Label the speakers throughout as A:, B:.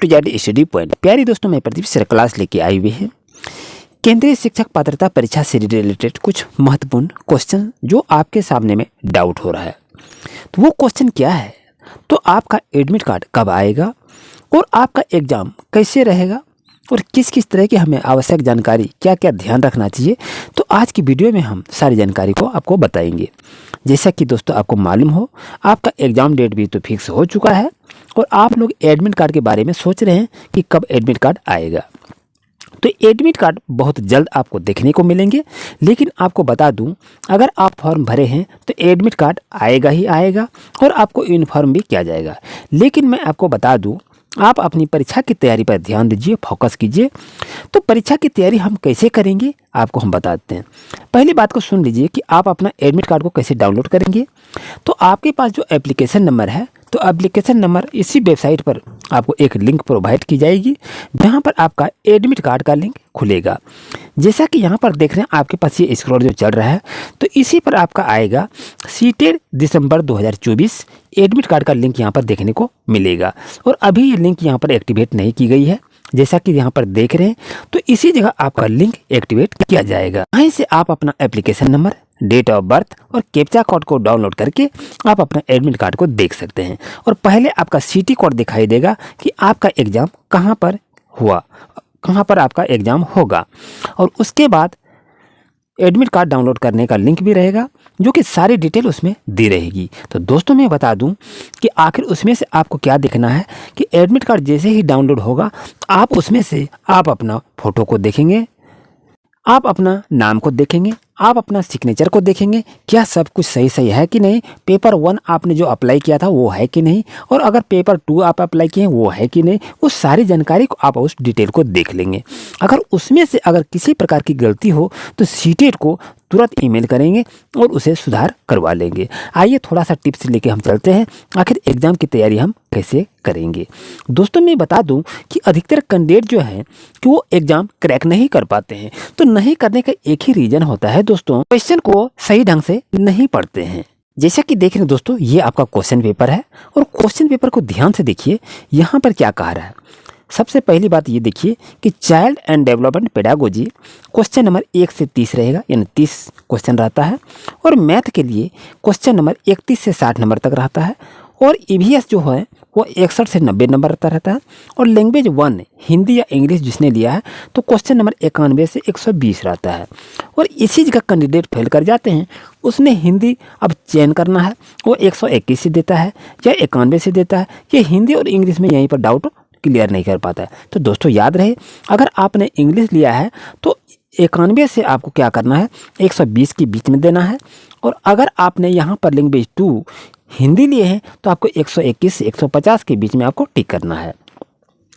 A: To Z study point. प्यारी दोस्तों, मैं प्रदीप सर क्लास लेके आई हुई है केंद्रीय शिक्षक पात्रता परीक्षा से रिलेटेड कुछ महत्वपूर्ण क्वेश्चन जो आपके सामने में डाउट हो रहा है। तो वो क्वेश्चन क्या है, तो आपका एडमिट कार्ड कब आएगा और आपका एग्ज़ाम कैसे रहेगा और किस किस तरह की हमें आवश्यक जानकारी, क्या क्या ध्यान रखना चाहिए। तो आज की वीडियो में हम सारी जानकारी को आपको बताएंगे। जैसा कि दोस्तों आपको मालूम हो, आपका एग्ज़ाम डेट भी तो फिक्स हो चुका है और आप लोग एडमिट कार्ड के बारे में सोच रहे हैं कि कब एडमिट कार्ड आएगा। तो एडमिट कार्ड बहुत जल्द आपको देखने को मिलेंगे, लेकिन आपको बता दूं, अगर आप फॉर्म भरे हैं तो एडमिट कार्ड आएगा ही आएगा और आपको इन्फॉर्म भी किया जाएगा। लेकिन मैं आपको बता दूं, आप अपनी परीक्षा की तैयारी पर ध्यान दीजिए, फोकस कीजिए। तो परीक्षा की तैयारी हम कैसे करेंगे आपको हम बताते हैं। पहली बात को सुन लीजिए कि आप अपना एडमिट कार्ड को कैसे डाउनलोड करेंगे। तो आपके पास जो एप्लीकेशन नंबर है, तो एप्लीकेशन नंबर इसी वेबसाइट पर आपको एक लिंक प्रोवाइड की जाएगी, जहां पर आपका एडमिट कार्ड का लिंक खुलेगा। जैसा कि यहां पर देख रहे हैं, आपके पास ये स्क्रॉल जो चल रहा है, तो इसी पर आपका आएगा सीटेड दिसंबर 2024 एडमिट कार्ड का लिंक यहां पर देखने को मिलेगा। और अभी ये लिंक यहां पर एक्टिवेट नहीं की गई है, जैसा कि यहाँ पर देख रहे हैं। तो इसी जगह आपका लिंक एक्टिवेट किया जाएगा। वहीं से आप अपना application number, date of birth और कैप्चा कोड को डाउनलोड करके आप अपना एडमिट कार्ड को देख सकते हैं। और पहले आपका सिटी कोड दिखाई देगा कि आपका एग्ज़ाम कहाँ पर हुआ, कहाँ पर आपका एग्ज़ाम होगा। और उसके बाद एडमिट कार्ड डाउनलोड करने का लिंक भी रहेगा, जो कि सारी डिटेल उसमें दी रहेगी। तो दोस्तों मैं बता दूं कि आखिर उसमें से आपको क्या देखना है कि एडमिट कार्ड जैसे ही डाउनलोड होगा, आप उसमें से आप अपना फ़ोटो को देखेंगे, आप अपना नाम को देखेंगे, आप अपना सिग्नेचर को देखेंगे, क्या सब कुछ सही सही है कि नहीं, पेपर 1 आपने जो अप्लाई किया था वो है कि नहीं, और अगर पेपर 2 आप अप्लाई किए हैं वो है कि नहीं, उस सारी जानकारी को आप उस डिटेल को देख लेंगे। अगर उसमें से अगर किसी प्रकार की गलती हो तो सीटेट को तुरंत ईमेल करेंगे और उसे सुधार करवा लेंगे। आइए थोड़ा सा टिप्स लेके हम चलते हैं, आखिर एग्ज़ाम की तैयारी हम कैसे करेंगे। दोस्तों मैं बता दूं कि अधिकतर कैंडिडेट जो है कि वो एग्ज़ाम क्रैक नहीं कर पाते हैं। तो नहीं करने का एक ही रीज़न होता है दोस्तों, क्वेश्चन को सही ढंग से नहीं पढ़ते हैं। जैसा कि देख रहे हैं दोस्तों, ये आपका क्वेश्चन पेपर है और क्वेश्चन पेपर को ध्यान से देखिए, यहाँ पर क्या कह रहा है। सबसे पहली बात ये देखिए कि child and development pedagogy question number 1 से 30 रहेगा, यानी 30 क्वेश्चन रहता है। और मैथ के लिए क्वेश्चन नंबर 31 से 60 नंबर तक रहता है। और ईवीएस जो है वो 61 से 90 नंबर रहता है। और लैंग्वेज 1 हिंदी या इंग्लिश जिसने लिया है तो क्वेश्चन नंबर 91 से 120 रहता है। और इसी जगह कैंडिडेट फेल कर जाते हैं, उसने हिंदी अब चयन करना है, वो 121 से देता है या 91 से देता है। ये हिंदी और इंग्लिश में यहीं पर डाउट क्लियर नहीं कर पाता है। तो दोस्तों याद रहे, अगर आपने इंग्लिश लिया है तो 91 से आपको क्या करना है, 120 के बीच में देना है। और अगर आपने यहाँ पर लैंग्वेज 2 हिंदी लिए हैं तो आपको 121 से 150 के बीच में आपको टिक करना है।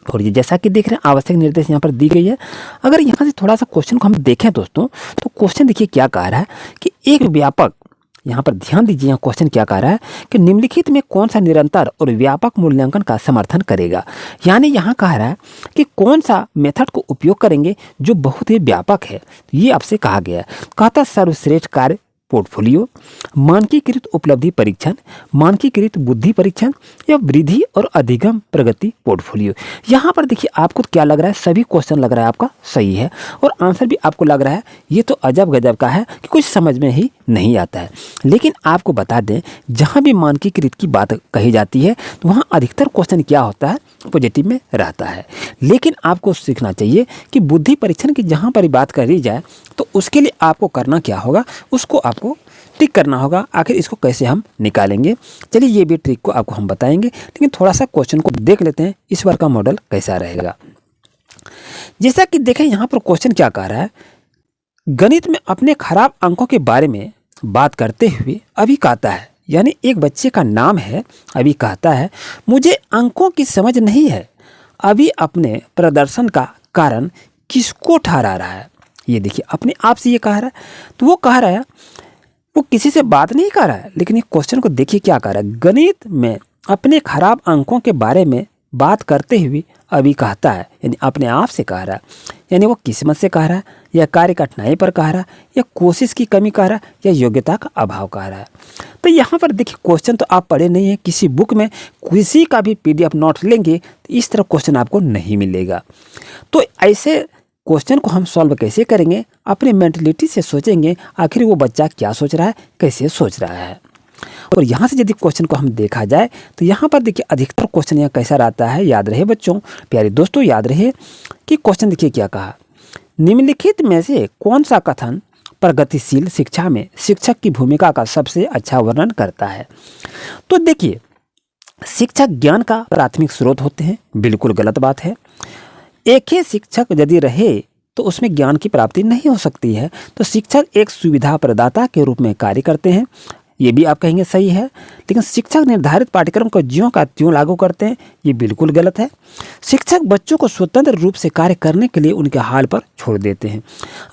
A: और ये जैसा कि देख रहे हैं, आवश्यक निर्देश यहाँ पर दी गई है। अगर यहाँ से थोड़ा सा क्वेश्चन को हम देखें दोस्तों, तो क्वेश्चन देखिए क्या कह रहा है कि एक व्यापक, यहाँ पर ध्यान दीजिए, यहाँ क्वेश्चन क्या कह रहा है कि निम्नलिखित में कौन सा निरंतर और व्यापक मूल्यांकन का समर्थन करेगा। यानी यहाँ कह रहा है कि कौन सा मेथड को उपयोग करेंगे जो बहुत ही व्यापक है। ये आपसे कहा गया है। कहता सर्वश्रेष्ठ कार्य पोर्टफोलियो, मानकीकृत उपलब्धि परीक्षण, मानकीकृत बुद्धि परीक्षण या वृद्धि और अधिगम प्रगति पोर्टफोलियो। यहाँ पर देखिए आपको क्या लग रहा है, सभी क्वेश्चन लग रहा है आपका सही है और आंसर भी आपको लग रहा है ये तो अजब गजब का है कि कुछ समझ में ही नहीं आता है। लेकिन आपको बता दें, जहाँ भी मानकीकृत की बात कही जाती है तो वहाँ अधिकतर क्वेश्चन क्या होता है, पॉजिटिव में रहता है। लेकिन आपको सीखना चाहिए कि बुद्धि परीक्षण की जहाँ पर बात करी जाए तो उसके लिए आपको करना क्या होगा, उसको आपको टिक करना होगा। आखिर इसको कैसे हम निकालेंगे, चलिए ये भी ट्रिक को आपको हम बताएंगे। लेकिन थोड़ा सा क्वेश्चन को देख लेते हैं, इस बार का मॉडल कैसा रहेगा। जैसा कि देखें यहाँ पर क्वेश्चन क्या कह रहा है, गणित में अपने खराब अंकों के बारे में बात करते हुए अभी कहता है, यानी एक बच्चे का नाम है अभी, कहता है मुझे अंकों की समझ नहीं है, अभी अपने प्रदर्शन का कारण किसको ठहरा रहा है। ये देखिए अपने आप से ये कह रहा है। तो वो कह रहा है, वो किसी से बात नहीं कर रहा है, लेकिन ये क्वेश्चन को देखिए क्या कह रहा है, गणित में अपने खराब अंकों के बारे में बात करते हुए अभी कहता है, यानी अपने आप से कह रहा है, यानी वो किस्मत से कह रहा है, या कार्य कठिनाई पर कह रहा है, या कोशिश की कमी कह रहा है, या योग्यता का अभाव कह रहा है। तो यहाँ पर देखिए क्वेश्चन तो आप पढ़े नहीं है, किसी बुक में किसी का भी PDF नोट लेंगे तो इस तरह क्वेश्चन आपको नहीं मिलेगा। तो ऐसे क्वेश्चन को हम सॉल्व कैसे करेंगे, अपनी मेंटलिटी से सोचेंगे, आखिर वो बच्चा क्या सोच रहा है, कैसे सोच रहा है। और यहाँ से यदि क्वेश्चन को हम देखा जाए तो यहाँ पर देखिए अधिकतर क्वेश्चन यहाँ कैसा रहता है, याद रहे बच्चों, प्यारे दोस्तों याद रहे कि क्वेश्चन देखिए क्या कहा, निम्नलिखित में से कौन सा कथन प्रगतिशील शिक्षा में शिक्षक की भूमिका का सबसे अच्छा वर्णन करता है। तो देखिए शिक्षक ज्ञान का प्राथमिक स्रोत होते हैं, बिल्कुल गलत बात है। एक ही शिक्षक यदि रहे तो उसमें ज्ञान की प्राप्ति नहीं हो सकती है। तो शिक्षक एक सुविधा प्रदाता के रूप में कार्य करते हैं, ये भी आप कहेंगे सही है। लेकिन शिक्षक निर्धारित पाठ्यक्रम को ज्यों का त्यों लागू करते हैं, ये बिल्कुल गलत है। शिक्षक बच्चों को स्वतंत्र रूप से कार्य करने के लिए उनके हाल पर छोड़ देते हैं।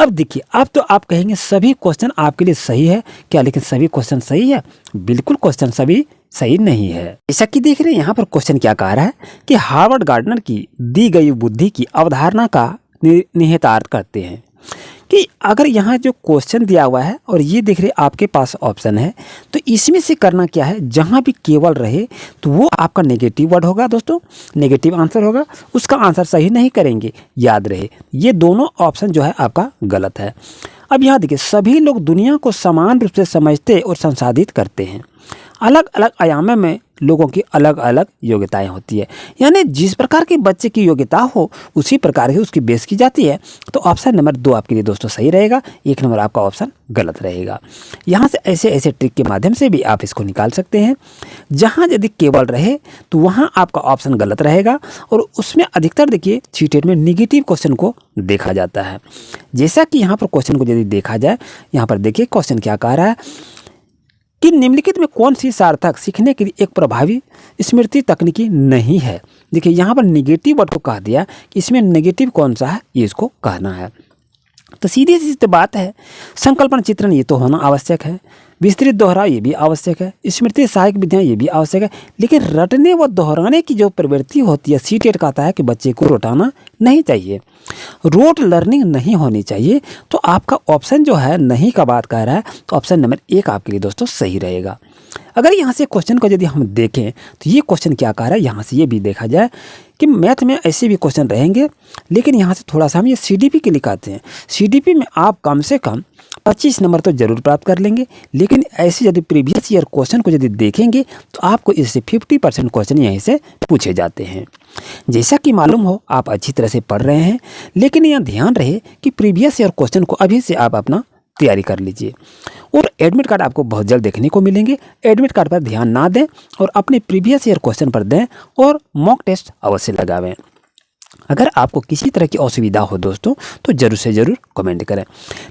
A: अब देखिए, अब तो आप कहेंगे सभी क्वेश्चन आपके लिए सही है क्या, लेकिन सभी क्वेश्चन सही है? बिल्कुल क्वेश्चन सभी सही नहीं है। जैसा कि देख रहे हैं यहाँ पर क्वेश्चन क्या कह रहा है कि हार्वर्ड गार्डनर की दी गई बुद्धि की अवधारणा का निहितार्थ करते हैं। कि अगर यहाँ जो क्वेश्चन दिया हुआ है और ये देख रहे आपके पास ऑप्शन है, तो इसमें से करना क्या है, जहाँ भी केवल रहे तो वो आपका नेगेटिव वर्ड होगा दोस्तों, नेगेटिव आंसर होगा, उसका आंसर सही नहीं करेंगे। याद रहे ये दोनों ऑप्शन जो है आपका गलत है। अब यहाँ देखिए, सभी लोग दुनिया को समान रूप से समझते और संसाधित करते हैं। अलग अलग आयामों में लोगों की अलग अलग योग्यताएं होती है, यानी जिस प्रकार के बच्चे की योग्यता हो उसी प्रकार की उसकी बेस की जाती है। तो ऑप्शन नंबर 2 आपके लिए दोस्तों सही रहेगा, 1 नंबर आपका ऑप्शन गलत रहेगा। यहाँ से ऐसे ऐसे ट्रिक के माध्यम से भी आप इसको निकाल सकते हैं। जहाँ यदि केवल रहे तो वहाँ आपका ऑप्शन गलत रहेगा, और उसमें अधिकतर देखिए सीटेट में निगेटिव क्वेश्चन को देखा जाता है। जैसा कि यहाँ पर क्वेश्चन को यदि देखा जाए, यहाँ पर देखिए क्वेश्चन क्या कह रहा है कि निम्नलिखित में कौन सी सार्थक सीखने के लिए एक प्रभावी स्मृति तकनीकी नहीं है। देखिए यहाँ पर निगेटिव वर्ड को कह दिया कि इसमें नेगेटिव कौन सा है, ये इसको कहना है। तो सीधी सी तो बात है, संकल्पना चित्रण ये तो होना आवश्यक है, विस्तृत दोहराव ये भी आवश्यक है, स्मृति सहायक विधियाँ ये भी आवश्यक है। लेकिन रटने व दोहराने की जो प्रवृत्ति होती है, सीटेट कहता है कि बच्चे को रटाना नहीं चाहिए, रोट लर्निंग नहीं होनी चाहिए। तो आपका ऑप्शन जो है नहीं का बात कह रहा है, तो ऑप्शन नंबर 1 आपके लिए दोस्तों सही रहेगा। अगर यहाँ से क्वेश्चन को यदि हम देखें तो ये क्वेश्चन क्या कह रहा है, यहाँ से ये भी देखा जाए कि मैथ में ऐसे भी क्वेश्चन रहेंगे, लेकिन यहाँ से थोड़ा सा हम ये CDP के लिखाते हैं। CDP में आप कम से कम 25 नंबर तो जरूर प्राप्त कर लेंगे, लेकिन ऐसे यदि प्रीवियस ईयर क्वेश्चन को यदि देखेंगे तो आपको इससे 50% क्वेश्चन यहीं से पूछे जाते हैं। जैसा कि मालूम हो आप अच्छी तरह से पढ़ रहे हैं, लेकिन यहाँ ध्यान रहे कि प्रीवियस ईयर क्वेश्चन को अभी से आप अपना तैयारी कर लीजिए। और एडमिट कार्ड आपको बहुत जल्द देखने को मिलेंगे। एडमिट कार्ड पर ध्यान ना दें और अपने प्रीवियस ईयर क्वेश्चन पर दें और मॉक टेस्ट अवश्य लगावें। अगर आपको किसी तरह की असुविधा हो दोस्तों तो जरूर से जरूर कमेंट करें।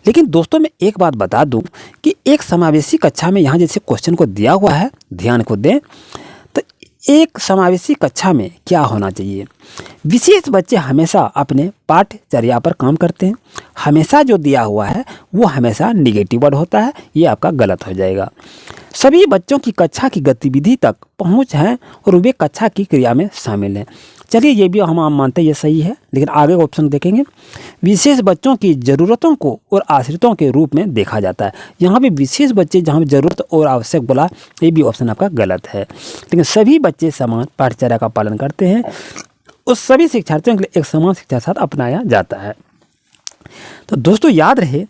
A: लेकिन दोस्तों मैं एक बात बता दूं कि एक समावेशी कक्षा में यहाँ जैसे क्वेश्चन को दिया हुआ है, ध्यान को दें। तो एक समावेशी कक्षा में क्या होना चाहिए, विशेष बच्चे हमेशा अपने पाठचर्या पर काम करते हैं। हमेशा जो दिया हुआ है वो हमेशा निगेटिव वर्ड होता है, ये आपका गलत हो जाएगा। सभी बच्चों की कक्षा की गतिविधि तक पहुंच है और वे कक्षा की क्रिया में शामिल हैं। चलिए ये भी हम मानते हैं ये सही है, लेकिन आगे ऑप्शन देखेंगे, विशेष बच्चों की ज़रूरतों को और आश्रितों के रूप में देखा जाता है। यहाँ पे विशेष बच्चे जहाँ ज़रूरत और आवश्यक बोला, ये भी ऑप्शन आपका गलत है। लेकिन सभी बच्चे समान पाठचर्या का पालन करते हैं और सभी शिक्षार्थियों के लिए एक समान शिक्षा साथ अपनाया जाता है। तो दोस्तों याद रहे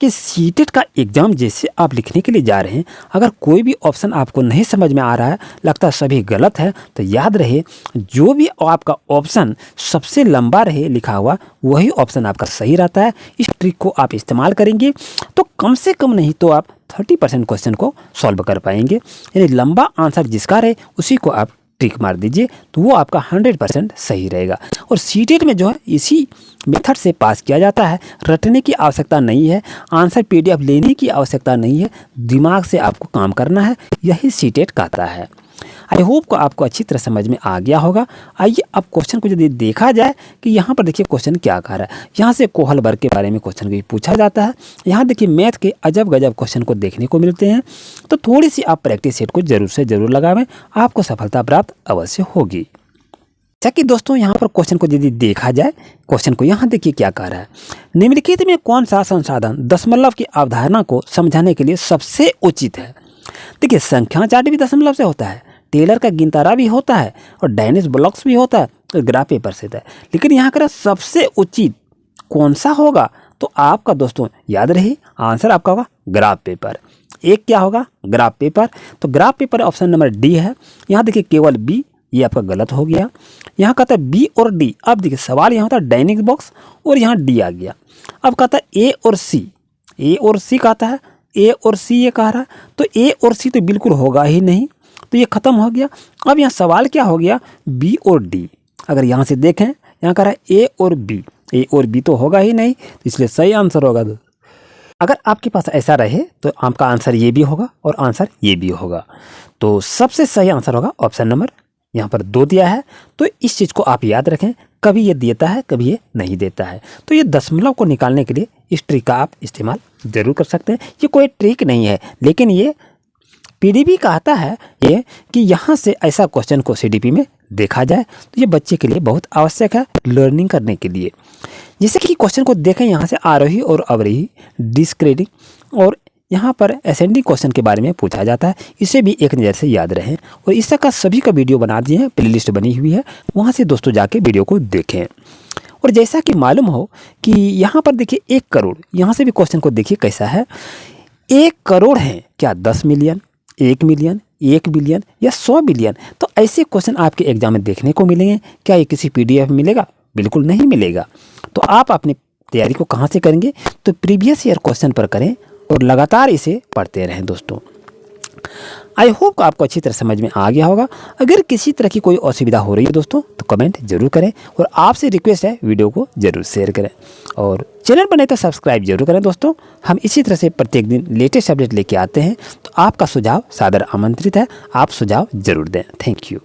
A: कि सीटेट का एग्ज़ाम जैसे आप लिखने के लिए जा रहे हैं, अगर कोई भी ऑप्शन आपको नहीं समझ में आ रहा है, लगता है सभी गलत है, तो याद रहे जो भी आपका ऑप्शन सबसे लंबा रहे लिखा हुआ वही ऑप्शन आपका सही रहता है। इस ट्रिक को आप इस्तेमाल करेंगे तो कम से कम नहीं तो आप 30% क्वेश्चन को सॉल्व कर पाएंगे। यानी लंबा आंसर जिसका रहे उसी को आप टिक मार दीजिए तो वो आपका 100% सही रहेगा। और सीटेट में जो है इसी मेथड से पास किया जाता है। रटने की आवश्यकता नहीं है, आंसर PDF लेने की आवश्यकता नहीं है, दिमाग से आपको काम करना है, यही सीटेट कहता है। आई होप को आपको अच्छी तरह समझ में आ गया होगा। आइए अब क्वेश्चन को यदि देखा जाए कि यहाँ पर देखिए क्वेश्चन क्या कह रहा है। यहाँ से कोहल वर्ग के बारे में क्वेश्चन को पूछा जाता है। यहाँ देखिए मैथ के अजब गजब क्वेश्चन को देखने को मिलते हैं, तो थोड़ी सी आप प्रैक्टिस सेट को जरूर से जरूर लगावें, आपको सफलता प्राप्त अवश्य होगी। जैसा कि दोस्तों यहाँ पर क्वेश्चन को यदि देखा जाए, क्वेश्चन को यहाँ देखिए क्या कह रहा है। निम्नलिखित में कौन सा संसाधन दशमलव की अवधारणा को समझाने के लिए सबसे उचित है। देखिए संख्या चार्ट भी दशमलव से होता है, टेलर का गिनतारा भी होता है और डायनेस ब्लॉक्स भी होता है और ग्राफ पेपर से होता है, लेकिन यहाँ का सबसे उचित कौन सा होगा तो आपका दोस्तों याद रही आंसर आपका होगा ग्राफ पेपर। एक क्या होगा ग्राफ पेपर, तो graph paper option number D है। यहाँ देखिए केवल बी, ये आपका गलत हो गया। यहाँ कहता है बी और डी। अब देखिए सवाल यहाँ होता है डायनेमिक बॉक्स और यहाँ डी आ गया। अब कहता है ए और सी, ए और सी कहता है, ए और सी ये कह रहा है, तो ए और सी तो बिल्कुल होगा ही नहीं, तो ये खत्म हो गया। अब यहाँ सवाल क्या हो गया बी और डी। अगर यहाँ से देखें यहाँ कह रहा है ए और बी, ए और बी तो होगा ही नहीं, तो इसलिए सही आंसर होगा। अगर आपके पास ऐसा रहे तो आपका आंसर ये भी होगा और आंसर ये भी होगा। तो सबसे सही आंसर होगा ऑप्शन नंबर यहाँ पर 2 दिया है। तो इस चीज़ को आप याद रखें, कभी ये देता है कभी ये नहीं देता है। तो ये दशमलव को निकालने के लिए इस ट्रिक का आप इस्तेमाल ज़रूर कर सकते हैं। ये कोई ट्रिक नहीं है, लेकिन ये पीडीपी कहता है ये कि यहाँ से ऐसा क्वेश्चन को सीडीपी में देखा जाए, तो ये बच्चे के लिए बहुत आवश्यक है लर्निंग करने के लिए। जैसे कि क्वेश्चन को देखें यहाँ से आरोही और अवरोही डिस्क्रेडिंग और यहाँ पर असेंडिंग क्वेश्चन के बारे में पूछा जाता है, इसे भी एक नज़र से याद रहें। और इस तरह का सभी का वीडियो बना दिए हैं, प्लेलिस्ट बनी हुई है, वहाँ से दोस्तों जाके वीडियो को देखें। और जैसा कि मालूम हो कि यहाँ पर देखिए 1 करोड़, यहाँ से भी क्वेश्चन को देखिए कैसा है। 1 करोड़ है क्या 10 मिलियन, 1 मिलियन, 1 बिलियन या 100 बिलियन? तो ऐसे क्वेश्चन आपके एग्जाम में देखने को मिलेंगे। क्या ये किसी PDF में मिलेगा? बिल्कुल नहीं मिलेगा। तो आप अपनी तैयारी को कहाँ से करेंगे तो प्रीवियस ईयर क्वेश्चन पर करें और लगातार इसे पढ़ते रहें दोस्तों। आई होप आपको अच्छी तरह समझ में आ गया होगा। अगर किसी तरह की कोई असुविधा हो रही है दोस्तों तो कमेंट जरूर करें और आपसे रिक्वेस्ट है वीडियो को जरूर शेयर करें और चैनल बने तो सब्सक्राइब जरूर करें दोस्तों। हम इसी तरह से प्रत्येक दिन लेटेस्ट अपडेट लेके आते हैं, तो आपका सुझाव सादर आमंत्रित है, आप सुझाव जरूर दें। Thank you.